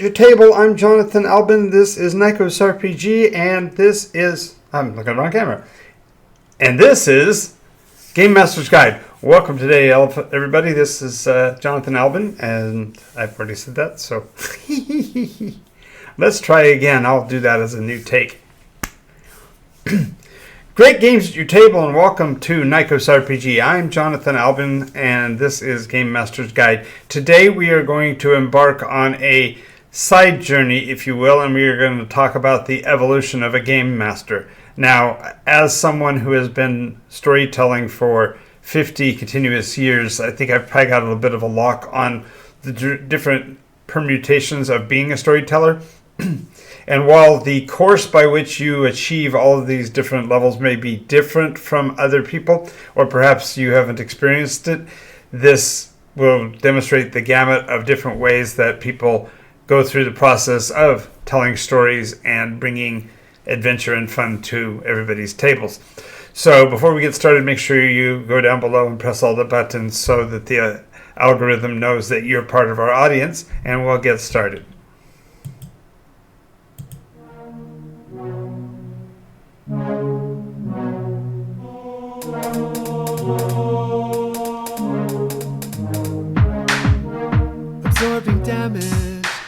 at your table. I'm Jonathan Albin. This is NycosRPG, and this is... I'm looking at the wrong camera. And this is Gamemaster's Guide. Welcome today, everybody. This is Jonathan Albin, and I've already said that, so... Let's try again. I'll do that as a new take. Great games at your table, and welcome to NycosRPG. I'm Jonathan Albin, and this is Gamemaster's Guide. Today we are going to embark on a side journey, if you will, and we are going to talk about the evolution of a game master. Now, as someone who has been storytelling for 50 continuous years, I think I've probably got a little bit of a lock on the different permutations of being a storyteller. And while the course by which you achieve all of these different levels may be different from other people, or perhaps you haven't experienced it, this will demonstrate the gamut of different ways that people go through the process of telling stories and bringing adventure and fun to everybody's tables. So before we get started, make sure you go down below and press all the buttons so that the algorithm knows that you're part of our audience, and we'll get started. Absorbing damage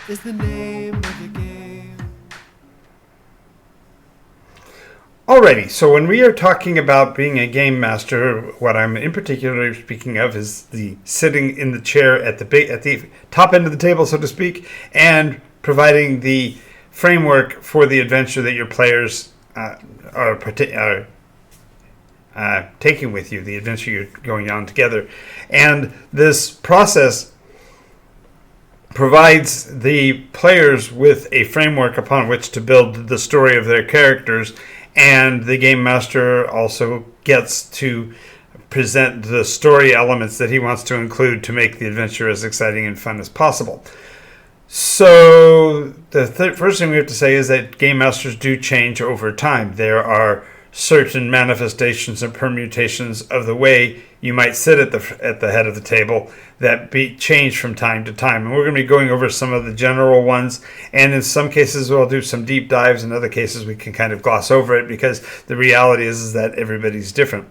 is the name of the game. Alrighty, so when we are talking about being a game master, what I'm in particular speaking of is the sitting in the chair at the top end of the table, so to speak, and providing the framework for the adventure that your players are taking with you, the adventure you're going on together. And this process provides the players with a framework upon which to build the story of their characters, and the game master also gets to present the story elements that he wants to include to make the adventure as exciting and fun as possible. So the first thing we have to say is that game masters do change over time. There are certain manifestations and permutations of the way you might sit at the head of the table that change from time to time. And we're going to be going over some of the general ones. And in some cases, we'll do some deep dives. In other cases, we can kind of gloss over it because the reality is that everybody's different.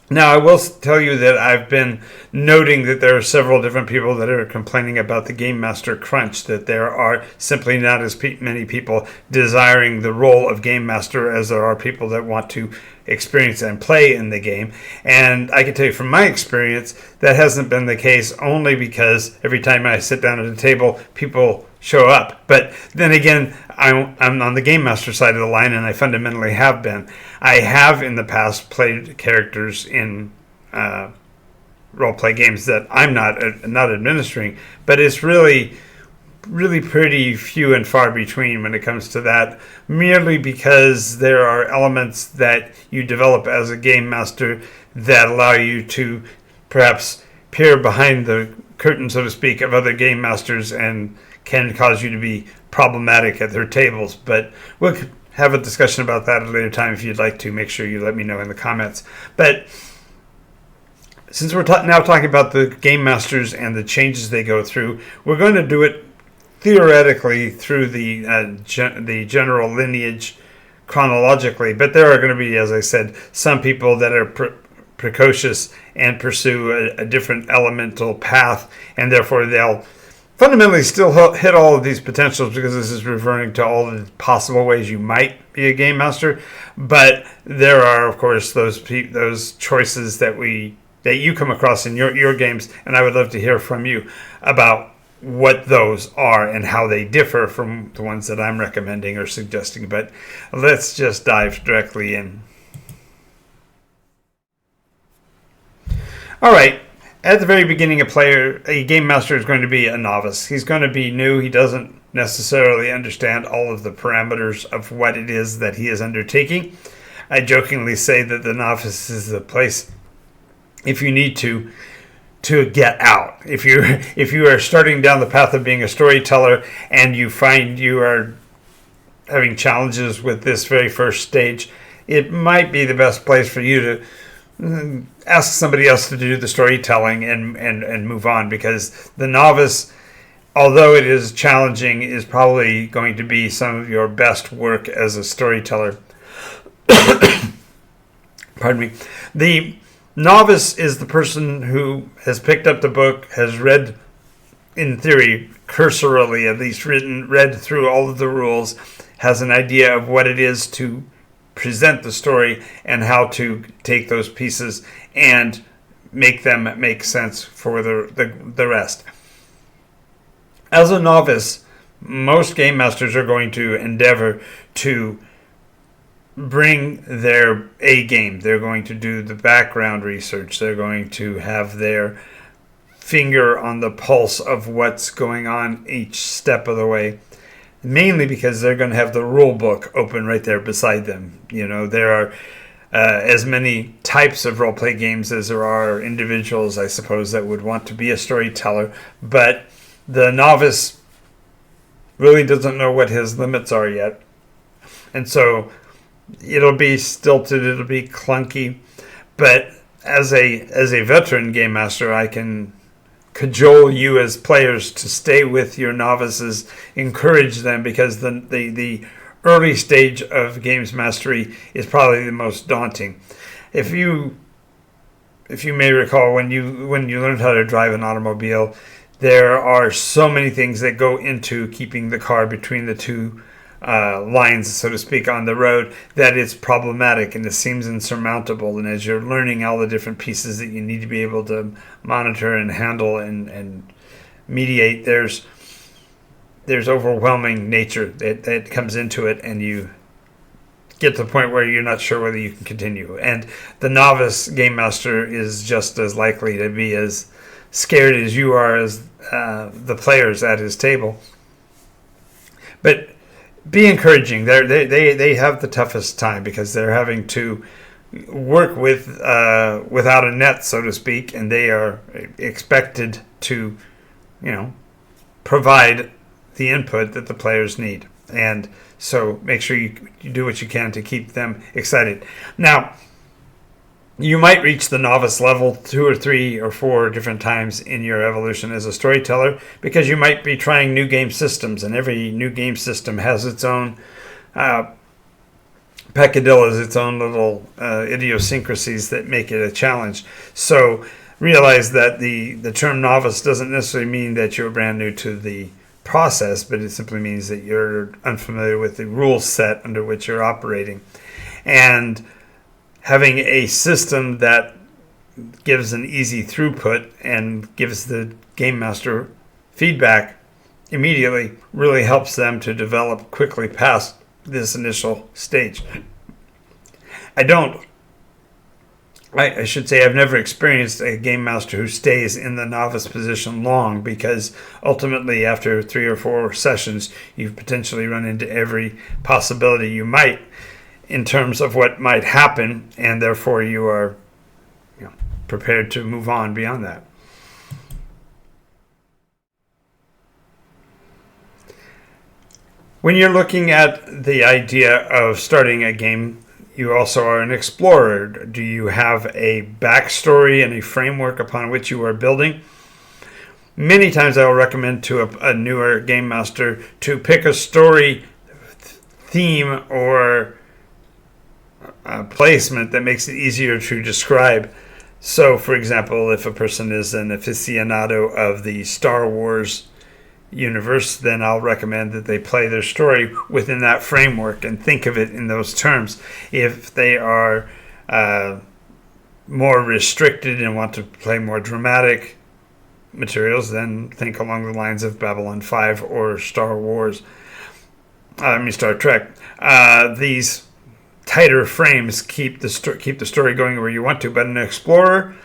Now, I will tell you that I've been noting that there are several different people that are complaining about the Game Master crunch, that there are simply not as many people desiring the role of Game Master as there are people that want to experience and play in the game. And I can tell you from my experience, that hasn't been the case only because every time I sit down at a table, people show up. But then again, I'm on the Game Master side of the line, and I fundamentally have been. I have in the past played characters in role-play games that I'm not administering, but it's really pretty few and far between when it comes to that, merely because there are elements that you develop as a game master that allow you to perhaps peer behind the curtain, so to speak, of other game masters and can cause you to be problematic at their tables. But we'll have a discussion about that at a later time. If you'd like to, make sure you let me know in the comments. But since we're now talking about the game masters and the changes they go through, we're going to do it theoretically through the general lineage chronologically. But there are going to be, as I said, some people that are precocious and pursue a different elemental path, and therefore they'll fundamentally still hit all of these potentials, because this is referring to all the possible ways you might be a game master. But there are, of course, those choices that you come across in your games, and I would love to hear from you about what those are and how they differ from the ones that I'm recommending or suggesting. But let's just dive directly in. All right. At the very beginning, a game master is going to be a novice. He's going to be new. He doesn't necessarily understand all of the parameters of what it is that he is undertaking. I jokingly say that the novice is the place, if you need to get out. If you are starting down the path of being a storyteller and you find you are having challenges with this very first stage, it might be the best place for you to ask somebody else to do the storytelling and move on, because the novice although it is challenging, is probably going to be some of your best work as a storyteller. Pardon me. The novice is the person who has picked up the book, has read, in theory, cursorily at least, read through all of the rules, has an idea of what it is to present the story and how to take those pieces and make them make sense for the rest. As a novice, most game masters are going to endeavor to bring their A game. They're going to do the background research. They're going to have their finger on the pulse of what's going on each step of the way, mainly because they're going to have the rule book open right there beside them. There are as many types of role-play games as there are individuals, I suppose, that would want to be a storyteller, but the novice really doesn't know what his limits are yet. And so it'll be stilted, it'll be clunky, but as a veteran game master, I can cajole you as players to stay with your novices, encourage them, because the early stage of games mastery is probably the most daunting. If you may recall, when you learned how to drive an automobile, there are so many things that go into keeping the car between the two lines, so to speak, on the road, that it's problematic and it seems insurmountable. And as you're learning all the different pieces that you need to be able to monitor and handle and mediate, there's overwhelming nature that comes into it, and you get to the point where you're not sure whether you can continue. And the novice game master is just as likely to be as scared as you are as the players at his table. But be encouraging. They have the toughest time because they're having to work without a net, so to speak, and they are expected to, provide the input that the players need. And so make sure you do what you can to keep them excited. Now, you might reach the novice level 2 or 3 or 4 different times in your evolution as a storyteller, because you might be trying new game systems, and every new game system has its own peccadillos, its own little idiosyncrasies that make it a challenge. So realize that the term novice doesn't necessarily mean that you're brand new to the process, but it simply means that you're unfamiliar with the rule set under which you're operating. And having a system that gives an easy throughput and gives the game master feedback immediately really helps them to develop quickly past this initial stage. I should say I've never experienced a game master who stays in the novice position long, because ultimately after 3 or 4 sessions you've potentially run into every possibility you might in terms of what might happen, and therefore you are prepared to move on beyond that. When you're looking at the idea of starting a game, you also are an explorer. Do you have a backstory and a framework upon which you are building? Many times I will recommend to a newer game master to pick a story theme or placement that makes it easier to describe. So, for example, if a person is an aficionado of the Star Wars universe, then I'll recommend that they play their story within that framework and think of it in those terms. If they are more restricted and want to play more dramatic materials, then think along the lines of Babylon 5 or Star Trek. These tighter frames keep the story going where you want to, but an explorer,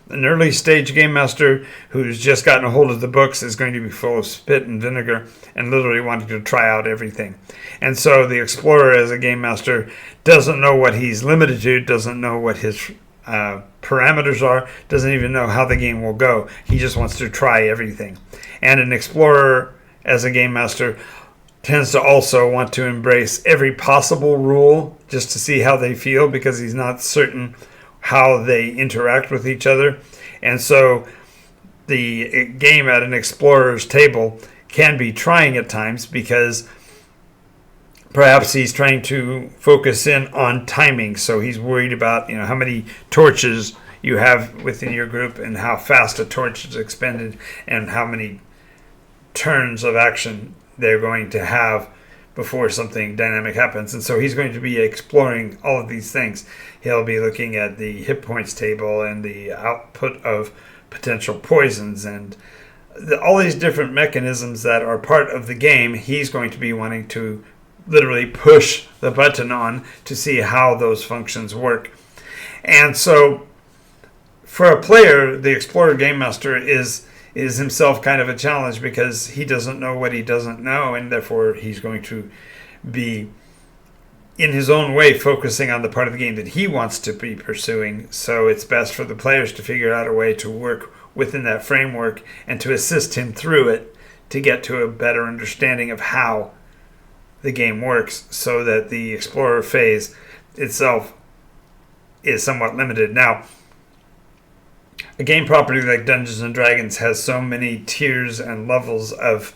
an early stage game master who's just gotten a hold of the books, is going to be full of spit and vinegar and literally wanting to try out everything. And so the explorer as a game master doesn't know what he's limited to, doesn't know what his parameters are, doesn't even know how the game will go. He just wants to try everything. And an explorer as a game master tends to also want to embrace every possible rule just to see how they feel, because he's not certain how they interact with each other. And so the game at an explorer's table can be trying at times, because perhaps he's trying to focus in on timing. So he's worried about, how many torches you have within your group and how fast a torch is expended and how many turns of action they're going to have before something dynamic happens. And so he's going to be exploring all of these things. He'll be looking at the hit points table and the output of potential poisons and all these different mechanisms that are part of the game. He's going to be wanting to literally push the button on to see how those functions work. And so for a player, the Explorer Game Master is himself kind of a challenge, because he doesn't know what he doesn't know, and therefore he's going to be in his own way focusing on the part of the game that he wants to be pursuing. So it's best for the players to figure out a way to work within that framework and to assist him through it to get to a better understanding of how the game works, so that the explorer phase itself is somewhat limited. Now, a game property like Dungeons and Dragons has so many tiers and levels of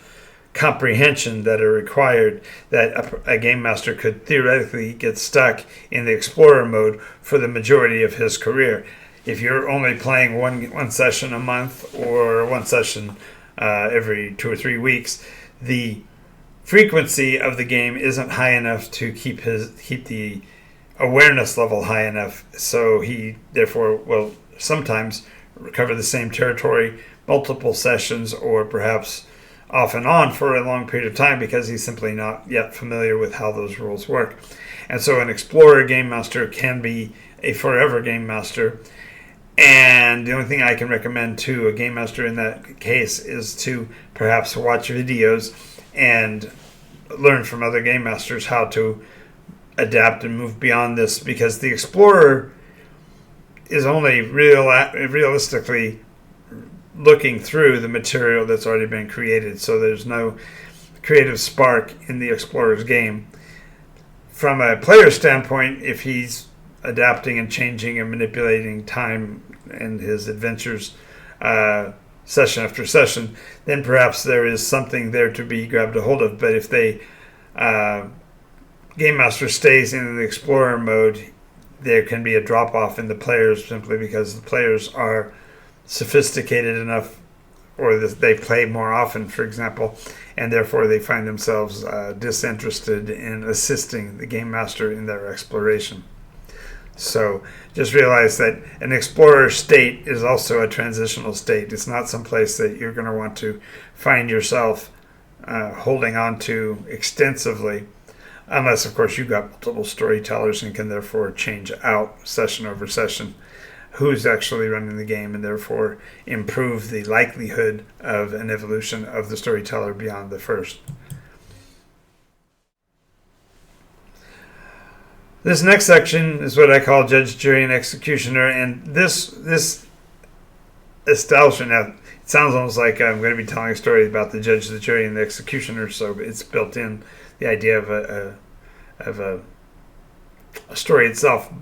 comprehension that are required that a game master could theoretically get stuck in the explorer mode for the majority of his career. If you're only playing one session a month or one session every 2 or 3 weeks, the frequency of the game isn't high enough to keep the awareness level high enough. So he therefore will sometimes cover the same territory multiple sessions, or perhaps off and on for a long period of time, because he's simply not yet familiar with how those rules work. And so an explorer game master can be a forever game master. And the only thing I can recommend to a game master in that case is to perhaps watch videos and learn from other game masters how to adapt and move beyond this, because the explorer is only realistically looking through the material that's already been created. So there's no creative spark in the explorer's game. From a player standpoint, if he's adapting and changing and manipulating time and his adventures session after session, then perhaps there is something there to be grabbed a hold of. But if the Game Master stays in the Explorer mode, there can be a drop-off in the players, simply because the players are sophisticated enough, or they play more often, for example, and therefore they find themselves disinterested in assisting the Game Master in their exploration. So just realize that an explorer state is also a transitional state. It's not some place that you're going to want to find yourself holding on to extensively, unless, of course, you've got multiple storytellers and can therefore change out session over session who's actually running the game, and therefore improve the likelihood of an evolution of the storyteller beyond the first. This next section is what I call judge, jury, and executioner, and this establishment, now, it sounds almost like I'm going to be telling a story about the judge, the jury, and the executioner, so it's built in the idea of a story itself.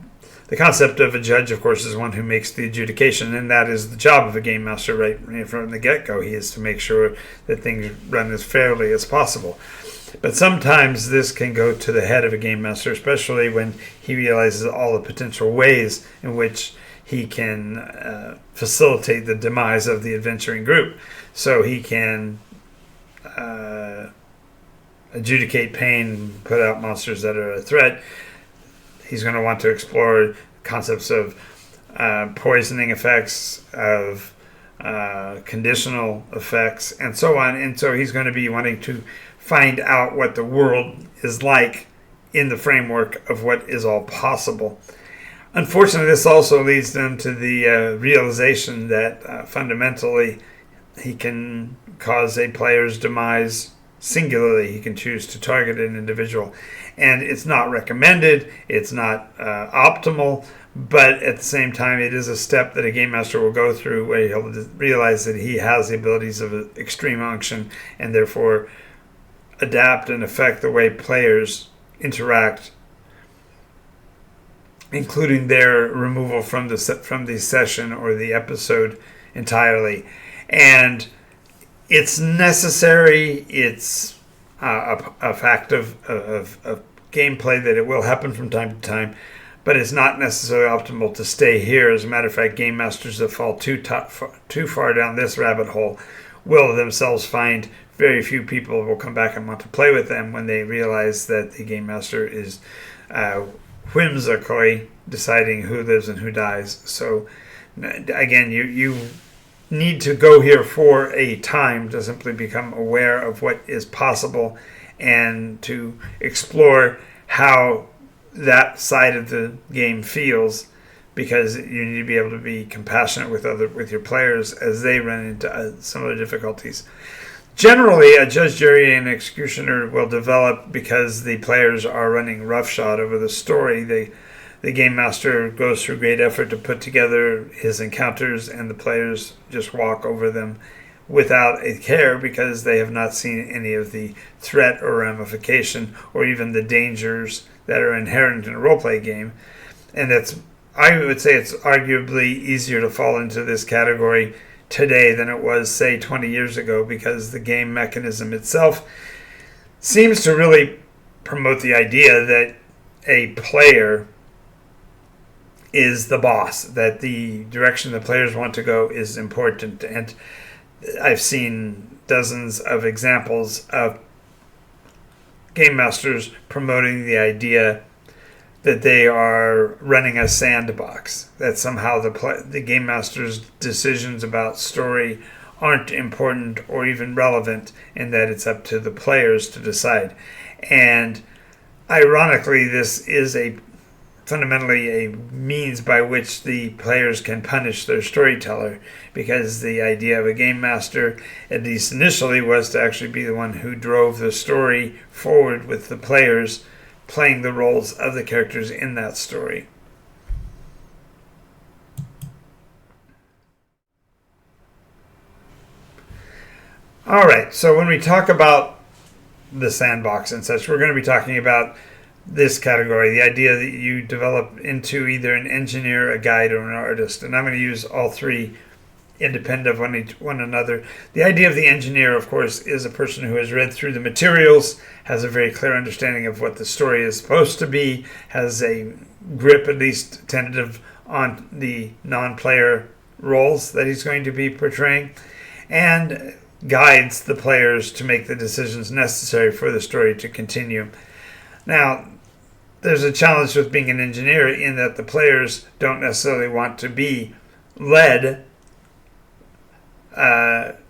The concept of a judge, of course, is one who makes the adjudication, and that is the job of a game master right from the get-go. He is to make sure that things run as fairly as possible. But sometimes this can go to the head of a game master, especially when he realizes all the potential ways in which he can facilitate the demise of the adventuring group. So he can adjudicate pain, put out monsters that are a threat. He's going to want to explore concepts of poisoning effects, of conditional effects, and so on. And so he's going to be wanting to find out what the world is like in the framework of what is all possible. Unfortunately, this also leads them to the realization that fundamentally he can cause a player's demise singularly. He can choose to target an individual, and it's not recommended, it's not optimal, but at the same time it is a step that a game master will go through, where he'll realize that he has the abilities of extreme unction, and therefore adapt and affect the way players interact, including their removal from the session or the episode entirely. And It's necessary. It's a fact of gameplay that it will happen from time to time, but it's not necessarily optimal to stay here. As a matter of fact, game masters that fall too far down this rabbit hole will themselves find very few people will come back and want to play with them when they realize that the game master is whimsically deciding who lives and who dies. So again, you need to go here for a time to simply become aware of what is possible and to explore how that side of the game feels, because you need to be able to be compassionate with your players as they run into some of the difficulties. Generally, a judge, jury, and executioner will develop because the players are running roughshod over the story. The game master goes through great effort to put together his encounters, and the players just walk over them without a care because they have not seen any of the threat or ramification or even the dangers that are inherent in a role-play game. And I would say it's arguably easier to fall into this category today than it was, say, 20 years ago, because the game mechanism itself seems to really promote the idea that a player is the boss, that the direction the players want to go is important. And I've seen dozens of examples of game masters promoting the idea that they are running a sandbox, that somehow the game master's decisions about story aren't important or even relevant, and that it's up to the players to decide. And ironically, this is fundamentally a means by which the players can punish their storyteller, because the idea of a game master, at least initially, was to actually be the one who drove the story forward with the players playing the roles of the characters in that story. All right, so when we talk about the sandbox and such, we're going to be talking about this category, the idea that you develop into either an engineer, a guide, or an artist. And I'm going to use all three independent of one another. The idea of the engineer, of course, is a person who has read through the materials, has a very clear understanding of what the story is supposed to be, has a grip, at least tentative, on the non-player roles that he's going to be portraying, and guides the players to make the decisions necessary for the story to continue. Now, there's a challenge with being an engineer in that the players don't necessarily want to be led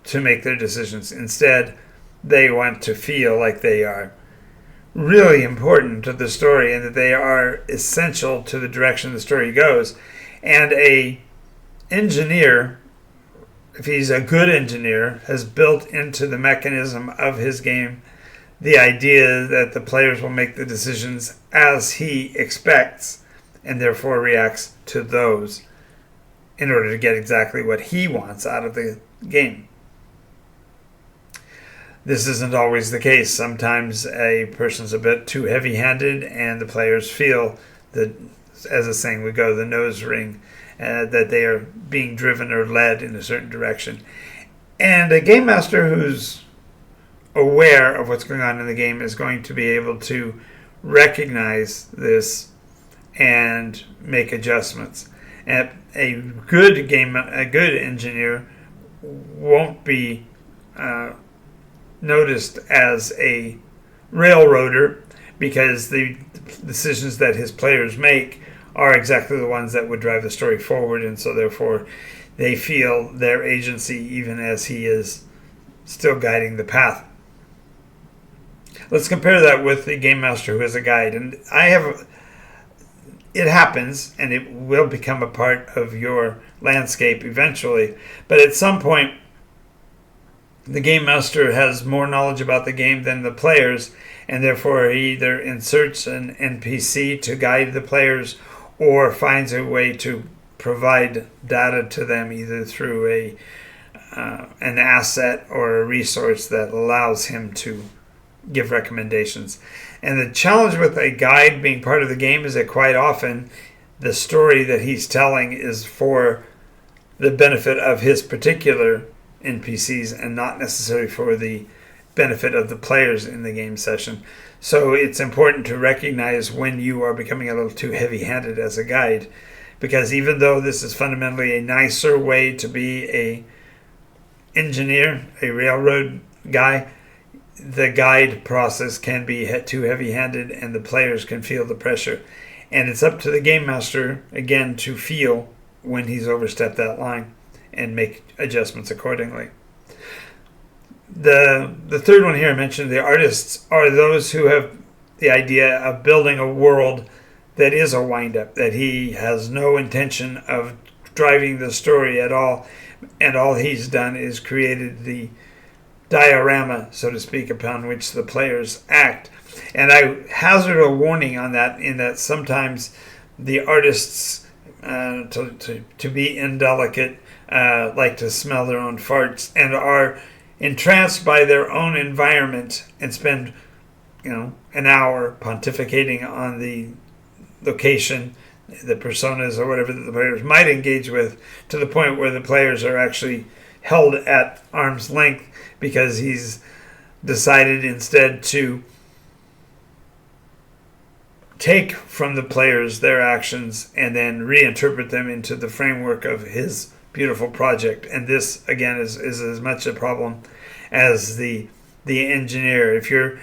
to make their decisions. Instead, they want to feel like they are really important to the story and that they are essential to the direction the story goes. And a engineer, if he's a good engineer, has built into the mechanism of his game the idea that the players will make the decisions as he expects and therefore reacts to those in order to get exactly what he wants out of the game. This isn't always the case. Sometimes a person's a bit too heavy-handed and the players feel that, as the saying would go, the nose ring, that they are being driven or led in a certain direction. And a game master who's aware of what's going on in the game is going to be able to recognize this and make adjustments. And a good engineer won't be noticed as a railroader, because the decisions that his players make are exactly the ones that would drive the story forward, and so therefore they feel their agency even as he is still guiding the path. Let's compare that with the game master who is a guide. And it happens, and it will become a part of your landscape eventually. But at some point, the game master has more knowledge about the game than the players, and therefore he either inserts an NPC to guide the players or finds a way to provide data to them either through an asset or a resource that allows him to give recommendations. And the challenge with a guide being part of the game is that quite often the story that he's telling is for the benefit of his particular NPCs and not necessarily for the benefit of the players in the game session. So it's important to recognize when you are becoming a little too heavy-handed as a guide, because even though this is fundamentally a nicer way to be a engineer, a railroad guy, the guide process can be too heavy-handed and the players can feel the pressure. And it's up to the game master, again, to feel when he's overstepped that line and make adjustments accordingly. The third one here I mentioned, the artists, are those who have the idea of building a world that is a wind-up, that he has no intention of driving the story at all, and all he's done is created the diorama, so to speak, upon which the players act. And I hazard a warning on that, in that sometimes the artists, to be indelicate, like to smell their own farts and are entranced by their own environment and spend, an hour pontificating on the location, the personas or whatever that the players might engage with, to the point where the players are actually held at arm's length because he's decided instead to take from the players their actions and then reinterpret them into the framework of his beautiful project. And this, again, is as much a problem as the engineer. If you're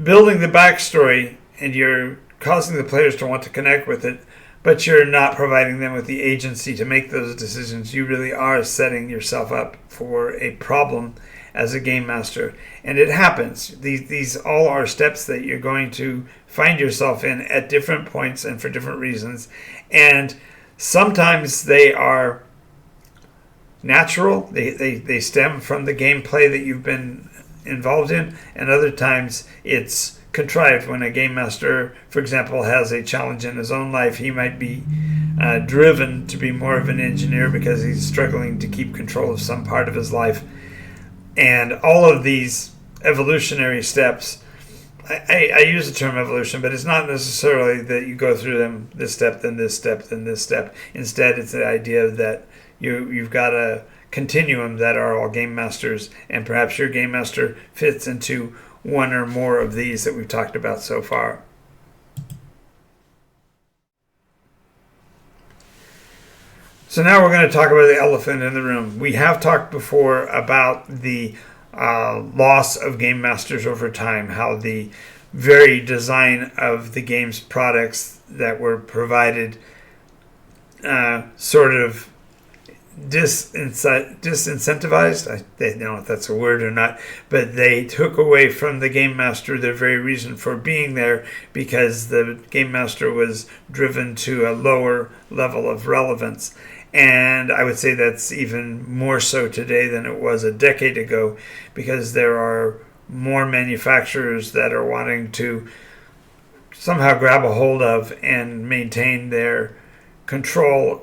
building the backstory and you're causing the players to want to connect with it, but you're not providing them with the agency to make those decisions, you really are setting yourself up for a problem as a game master. And it happens. These all are steps that you're going to find yourself in at different points and for different reasons. And sometimes they are natural. They stem from the gameplay that you've been involved in, and other times it's contrived. When a game master, for example, has a challenge in his own life, he might be driven to be more of an engineer because he's struggling to keep control of some part of his life. And all of these evolutionary steps, I use the term evolution, but it's not necessarily that you go through them this step, then this step, then this step. Instead, it's the idea that you've got a continuum that are all game masters, and perhaps your game master fits into one or more of these that we've talked about so far. So now we're going to talk about the elephant in the room. We have talked before about the loss of game masters over time, how the very design of the game's products that were provided sort of disincentivized. I don't know if that's a word or not, but they took away from the game master their very reason for being there, because the game master was driven to a lower level of relevance. And I would say that's even more so today than it was a decade ago, because there are more manufacturers that are wanting to somehow grab a hold of and maintain their control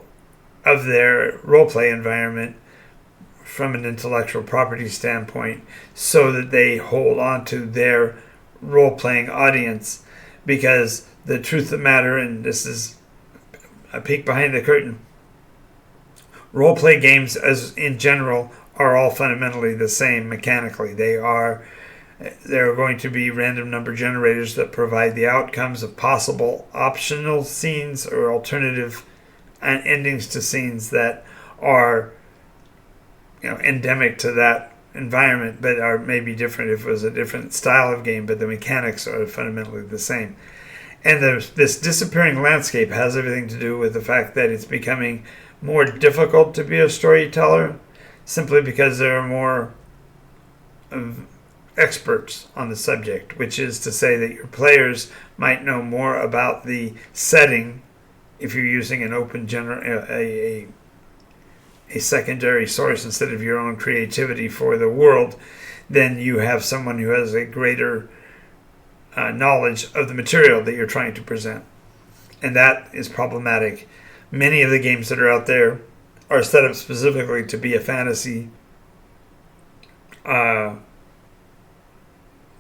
of their roleplay environment from an intellectual property standpoint, so that they hold on to their role-playing audience. Because the truth of the matter, and this is a peek behind the curtain, role-play games as in general are all fundamentally the same mechanically. There are going to be random number generators that provide the outcomes of possible optional scenes or alternative endings to scenes that are endemic to that environment, but are maybe different if it was a different style of game, but the mechanics are fundamentally the same. And this disappearing landscape has everything to do with the fact that it's becoming more difficult to be a storyteller, simply because there are more experts on the subject, which is to say that your players might know more about the setting if you're using an open a secondary source instead of your own creativity for the world. Then you have someone who has a greater knowledge of the material that you're trying to present, and that is problematic. Many of the games that are out there are set up specifically to be a fantasy,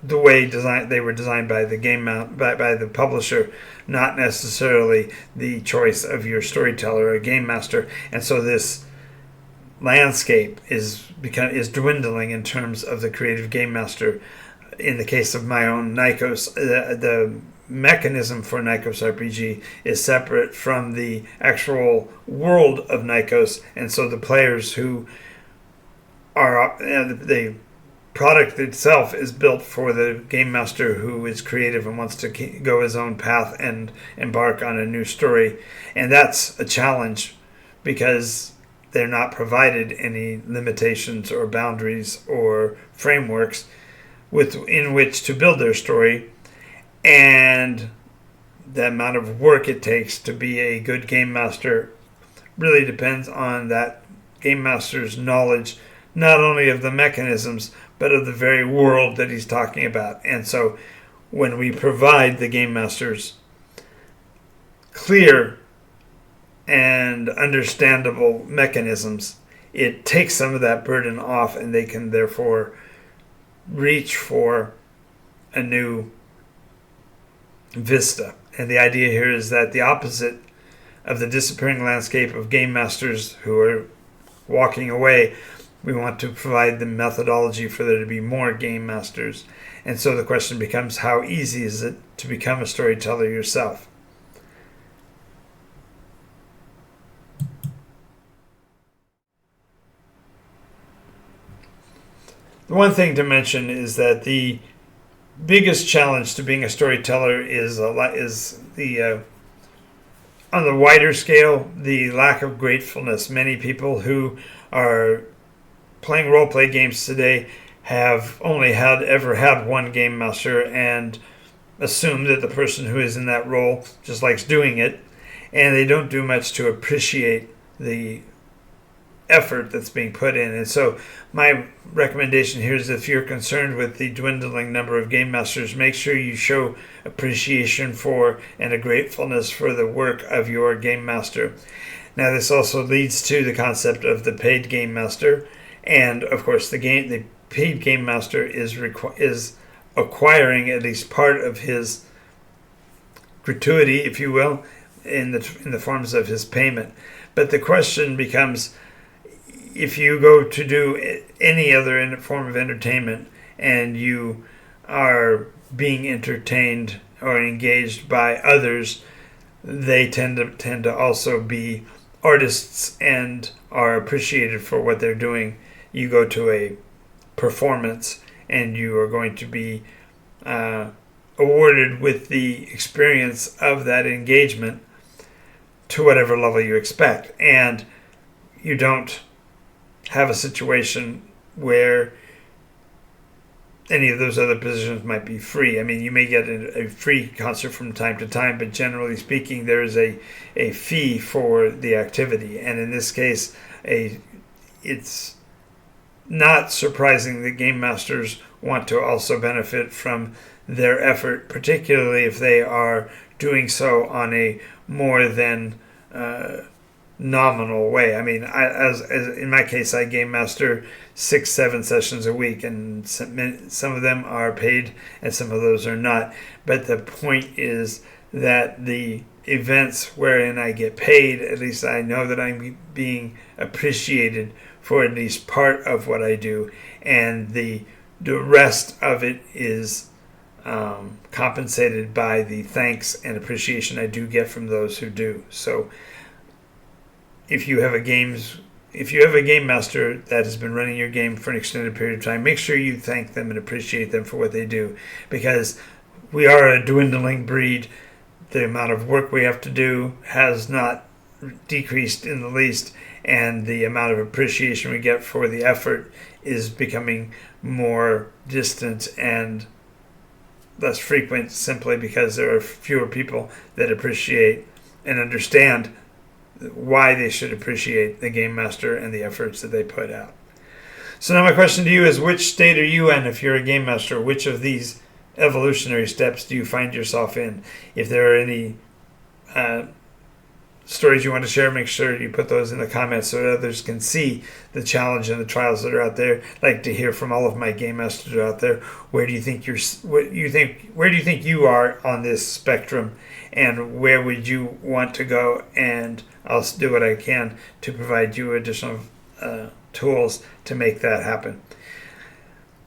the way they were designed by the by the publisher, not necessarily the choice of your storyteller or game master. And so this landscape is dwindling in terms of the creative game master. In the case of my own Nikos, the mechanism for NycosRPG is separate from the actual world of Nykos, and so the players who are the product itself is built for the game master who is creative and wants to go his own path and embark on a new story, and that's a challenge because they're not provided any limitations or boundaries or frameworks in which to build their story, and the amount of work it takes to be a good game master really depends on that game master's knowledge not only of the mechanisms but of the very world that he's talking about. And so when we provide the game masters clear and understandable mechanisms, it takes some of that burden off, and they can therefore reach for a new vista. And the idea here is that the opposite of the disappearing landscape of game masters who are walking away, we want to provide the methodology for there to be more game masters. And so the question becomes, how easy is it to become a storyteller yourself? The one thing to mention is that the biggest challenge to being a storyteller is the on the wider scale, the lack of gratefulness. Many people who are playing role-play games today have only ever had one game master and assume that the person who is in that role just likes doing it, and they don't do much to appreciate the effort that's being put in. And so my recommendation here is, if you're concerned with the dwindling number of game masters, make sure you show appreciation for and a gratefulness for the work of your game master. Now, this also leads to the concept of the paid game master, and of course the paid game master is acquiring at least part of his gratuity, if you will, in the forms of his payment. But the question becomes, if you go to do any other form of entertainment and you are being entertained or engaged by others, they tend to also be artists and are appreciated for what they're doing. You go to a performance and you are going to be awarded with the experience of that engagement to whatever level you expect. And you don't have a situation where any of those other positions might be free. I mean, you may get a free concert from time to time, but generally speaking, there is a fee for the activity. And in this case, it's not surprising that game masters want to also benefit from their effort, particularly if they are doing so on a more than nominal way. I mean, as in my case, I game master 6-7 sessions a week, and some of them are paid and some of those are not. But the point is that the events wherein I get paid, at least I know that I'm being appreciated for at least part of what I do, and the rest of it is compensated by the thanks and appreciation I do get from those who do. So if you have a game master that has been running your game for an extended period of time, make sure you thank them and appreciate them for what they do, because we are a dwindling breed. The amount of work we have to do has not decreased in the least, and the amount of appreciation we get for the effort is becoming more distant and less frequent, simply because there are fewer people that appreciate and understand why they should appreciate the game master and the efforts that they put out. So now my question to you is, which state are you in if you're a game master? Which of these evolutionary steps do you find yourself in? If there are any stories you want to share, make sure you put those in the comments so that others can see the challenge and the trials that are out there. I'd like to hear from all of my game masters out there. Where do you think you are on this spectrum, and where would you want to go? And I'll do what I can to provide you additional tools to make that happen.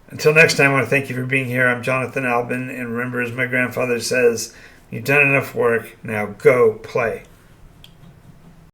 Until next time, I want to thank you for being here. I'm Jonathan Albin, and remember, as my grandfather says, you've done enough work, now go play.